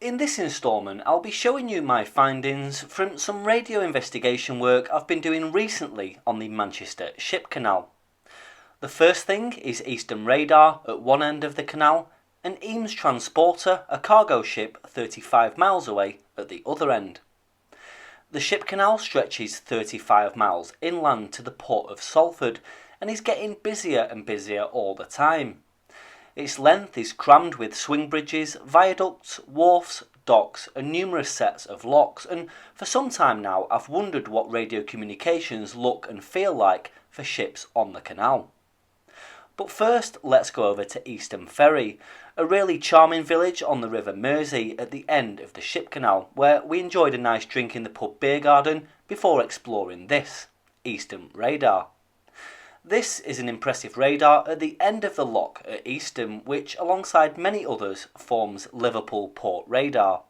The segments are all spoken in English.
In this instalment, I'll be showing you my findings from some radio investigation work I've been doing recently on the Manchester Ship Canal. The first thing is Eastern radar at one end of the canal, and Eames Transporter, a cargo ship 35 miles away, at the other end. The ship canal stretches 35 miles inland to the port of Salford and is getting busier and busier all the time. Its length is crammed with swing bridges, viaducts, wharfs, docks and numerous sets of locks, and for some time now I've wondered what radio communications look and feel like for ships on the canal. But first, let's go over to Eastham Ferry, a really charming village on the River Mersey at the end of the ship canal, where we enjoyed a nice drink in the pub beer garden before exploring this, Eastham Radar. This is an impressive radar at the end of the lock at Eastham, which alongside many others forms Liverpool Port Radar.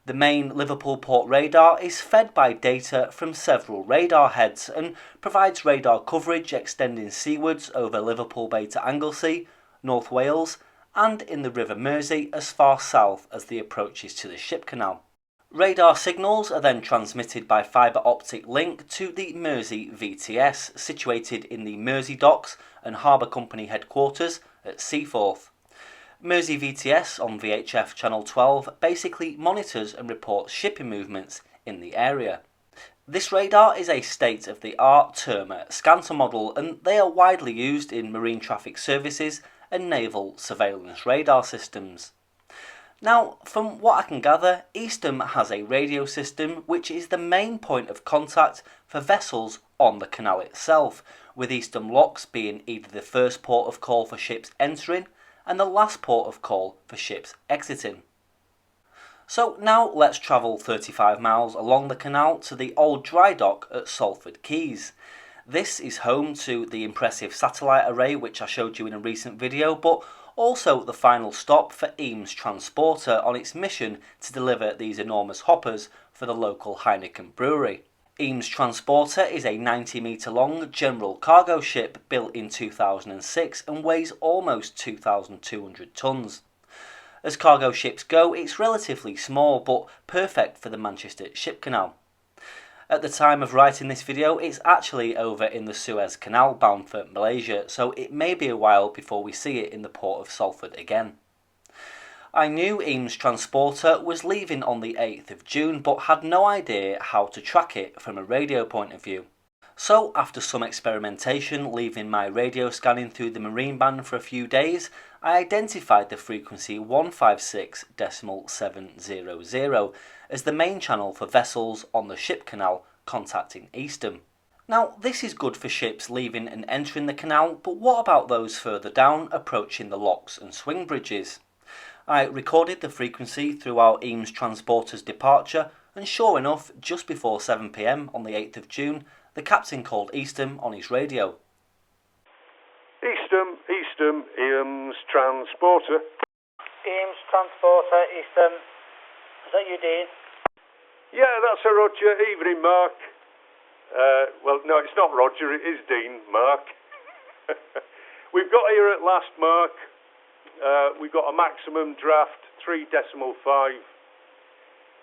The main Liverpool Port Radar is fed by data from several radar heads and provides radar coverage extending seawards over Liverpool Bay to Anglesey, North Wales and in the River Mersey as far south as the approaches to the ship canal. Radar signals are then transmitted by fibre optic link to the Mersey VTS, situated in the Mersey Docks and Harbour Company headquarters at Seaforth. Mersey VTS on VHF Channel 12 basically monitors and reports shipping movements in the area. This radar is a state-of-the-art Terma scanner model, and they are widely used in marine traffic services and naval surveillance radar systems. Now, from what I can gather, Eastham has a radio system which is the main point of contact for vessels on the canal itself, with Eastham Locks being either the first port of call for ships entering and the last port of call for ships exiting. So now let's travel 35 miles along the canal to the old dry dock at Salford Quays. This is home to the impressive satellite array which I showed you in a recent video, but also the final stop for Eames Transporter on its mission to deliver these enormous hoppers for the local Heineken brewery. Eames Transporter is a 90-metre long general cargo ship built in 2006 and weighs almost 2,200 tonnes. As cargo ships go, it's relatively small but perfect for the Manchester Ship Canal. At the time of writing this video, it's actually over in the Suez Canal bound for Malaysia, so it may be a while before we see it in the port of Salford again. I knew Eames Transporter was leaving on the 8th of June, but had no idea how to track it from a radio point of view. So after some experimentation, leaving my radio scanning through the marine band for a few days, I identified the frequency 156.700 as the main channel for vessels on the ship canal contacting Eastham. Now, this is good for ships leaving and entering the canal, but what about those further down approaching the locks and swing bridges? I recorded the frequency through our Eames Transporter's departure, and sure enough, just before 7 p.m. on the 8th of June, the captain called Eastham on his radio. Eastham, Eames Transporter. Eames Transporter, Eastham. Is that you, Dean? Yeah, that's a Roger. Evening, Mark. Well, no, it's not Roger, it is Dean, Mark. We've got here at last, Mark. We've got a maximum draft, 3.5.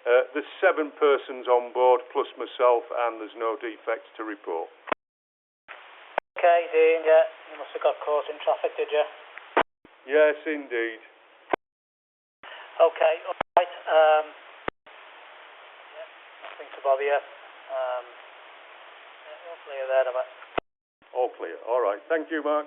There's 7 persons on board, plus myself, and there's no defects to report. Okay, Dean, yeah. You must have got caught in traffic, did you? Yes, indeed. Okay, alright. Nothing to bother you. All clear there, about. All clear. All right. Thank you, Mark.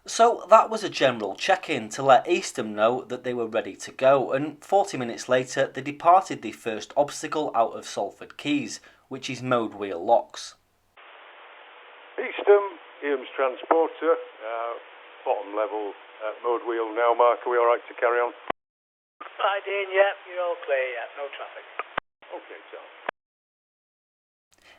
So that was a general check-in to let Eastham know that they were ready to go, and 40 minutes later they departed the first obstacle out of Salford Quays, which is Mode Wheel Locks. Eastham, Eames Transporter, bottom level Mode Wheel now, Mark. Are we all right to carry on? Hi, Dean, yeah, you're all clear, yeah, no traffic. Okay, so.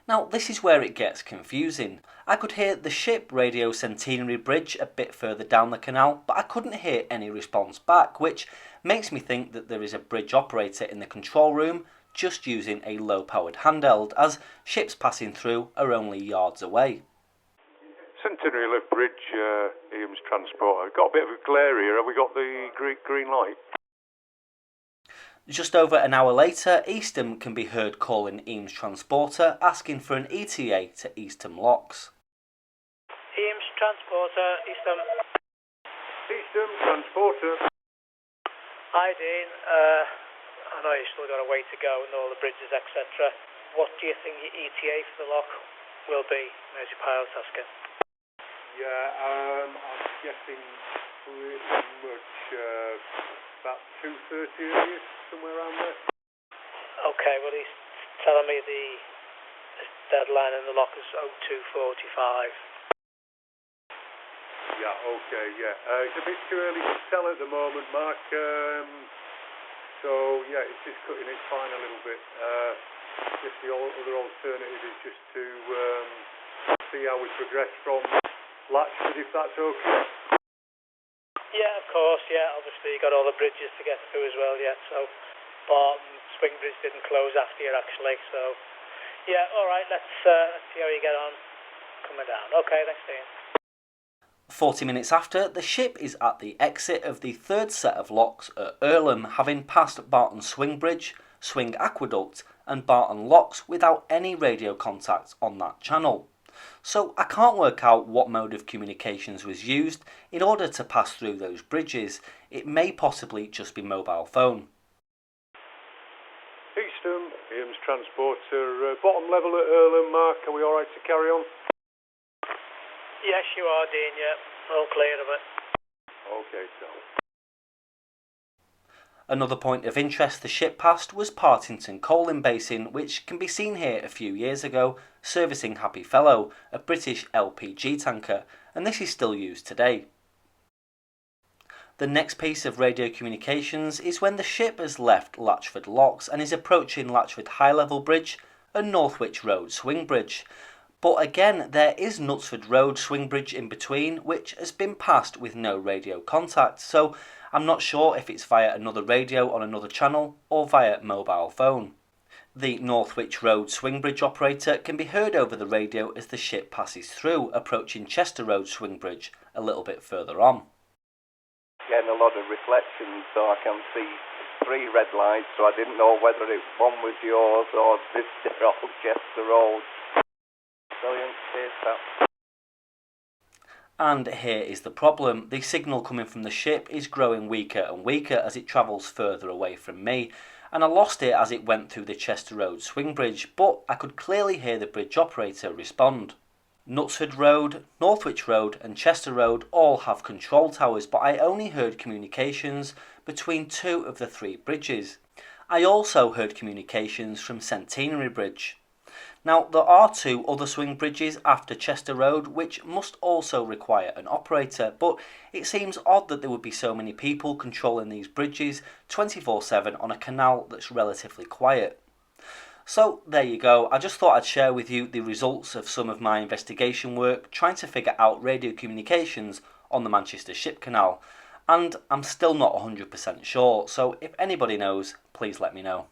Now this is where it gets confusing. I could hear the ship radio Centenary Bridge a bit further down the canal, but I couldn't hear any response back, which makes me think that there is a bridge operator in the control room just using a low-powered handheld, as ships passing through are only yards away. Centenary Lift Bridge, Eames Transporter. Got a bit of a glare here. Have we got the green light? Just over an hour later, Eastham can be heard calling Eames Transporter asking for an ETA to Eastham Locks. Eames Transporter, Eastham. Eastham Transporter. Hi Dean, I know you've still got a way to go and all the bridges etc. What do you think your ETA for the lock will be? There's your pilot's asking. Yeah, I'm guessing pretty much about 2:30, somewhere around there. Okay, well he's telling me the deadline in the lock is 02:45. Yeah, okay, yeah. It's a bit too early to tell at the moment, Mark. So, yeah, it's just cutting its fine a little bit. Just the other alternative is just to see how we progress from Latchford, if that's okay. Yeah, of course, yeah. Obviously, you got all the bridges to get through as well yet. So, Barton, Swing Bridge didn't close after you actually. So, yeah, all right. Let's see how you get on coming down. Okay, thanks, Dean. 40 minutes after, the ship is at the exit of the third set of locks at Earlham, having passed Barton Swing Bridge, Swing Aqueduct and Barton Locks without any radio contact on that channel. So I can't work out what mode of communications was used in order to pass through those bridges. It may possibly just be mobile phone. Eastham, Eames Transporter, bottom level at Earlham, Mark. Are we alright to carry on? Yes, you are, Dean, yeah. All clear of it. Okay, so. Another point of interest the ship passed was Partington Coaling Basin, which can be seen here a few years ago, servicing Happy Fellow, a British LPG tanker, and this is still used today. The next piece of radio communications is when the ship has left Latchford Locks and is approaching Latchford High Level Bridge and Northwich Road Swing Bridge. But again, there is Knutsford Road Swing Bridge in between, which has been passed with no radio contact, so I'm not sure if it's via another radio on another channel or via mobile phone. The Northwich Road Swing Bridge operator can be heard over the radio as the ship passes through, approaching Chester Road Swing Bridge a little bit further on. Getting a lot of reflections, so I can see 3 red lights, so I didn't know whether one was yours or this or Chester Road. Brilliant, cheers, that. And here is the problem. The signal coming from the ship is growing weaker and weaker as it travels further away from me, and I lost it as it went through the Chester Road Swing Bridge, but I could clearly hear the bridge operator respond. Knutsford Road, Northwich Road and Chester Road all have control towers, but I only heard communications between 2 of the 3 bridges. I also heard communications from Centenary Bridge. Now, there are 2 other swing bridges after Chester Road which must also require an operator, but it seems odd that there would be so many people controlling these bridges 24/7 on a canal that's relatively quiet. So there you go, I just thought I'd share with you the results of some of my investigation work trying to figure out radio communications on the Manchester Ship Canal, and I'm still not 100% sure, so if anybody knows, please let me know.